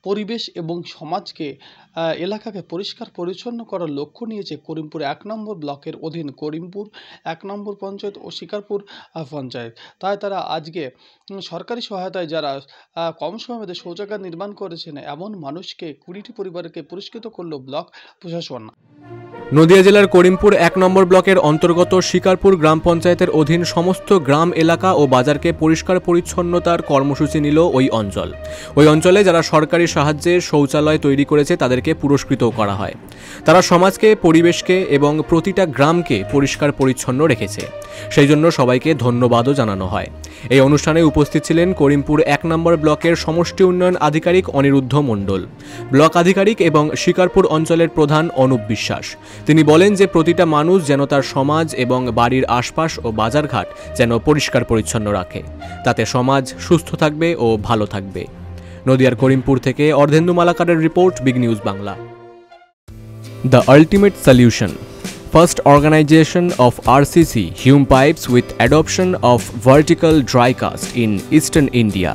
পরিবেশ এবং সমাজকে এলাকাকে পরিষ্কার পরিচ্ছন্ন করার লক্ষ্য নিয়েছে করিমপুর ১ নম্বর ব্লকের অধীন করিমপুর ১ নম্বর পঞ্চায়েত ও শিকারপুর পঞ্চায়েত। তাই তারা আজকে সরকারি সহায়তায় যারা কম সময়ের মধ্যে শৌচাগার নির্মাণ করেছেন এমন মানুষকে ২০টি পরিবারকে পুরস্কৃত করল ব্লক প্রশাসন। নদিয়া জেলার করিমপুর ১ নম্বর ব্লকের অন্তর্গত শিকারপুর গ্রাম পঞ্চায়েতের অধীন সমস্ত গ্রাম এলাকা ও বাজারকে পরিষ্কার পরিচ্ছন্নতার কর্মসূচি নিল ওই অঞ্চল। ওই অঞ্চলে যারা সরকারি সাহায্যে শৌচালয় তৈরি করেছে তাদেরকে পুরস্কৃত করা হয়। তারা সমাজকে, পরিবেশকে এবং প্রতিটা গ্রামকে পরিষ্কার পরিচ্ছন্ন রেখেছে, সেই জন্য সবাইকে ধন্যবাদও জানানো হয়। এই অনুষ্ঠানে উপস্থিত ছিলেন করিমপুর ১ নম্বর ব্লকের সমষ্টি উন্নয়ন আধিকারিক অনিরুদ্ধ মণ্ডল, ব্লক আধিকারিক এবং শিকারপুর অঞ্চলের প্রধান অনুপ বিশ্বাস। তিনি বলেন যে প্রতিটা মানুষ যেন তার সমাজ এবং বাড়ির আশপাশ ও বাজারঘাট যেন পরিষ্কার পরিচ্ছন্ন রাখে, তাতে সমাজ সুস্থ থাকবে ও ভালো থাকবে। নদিয়ার করিমপুর থেকে অর্ধেন্দু মালাকারের report, big news Bangla. The ultimate solution, first organization of RCC Hume Pipes with adoption of vertical dry cast in Eastern India.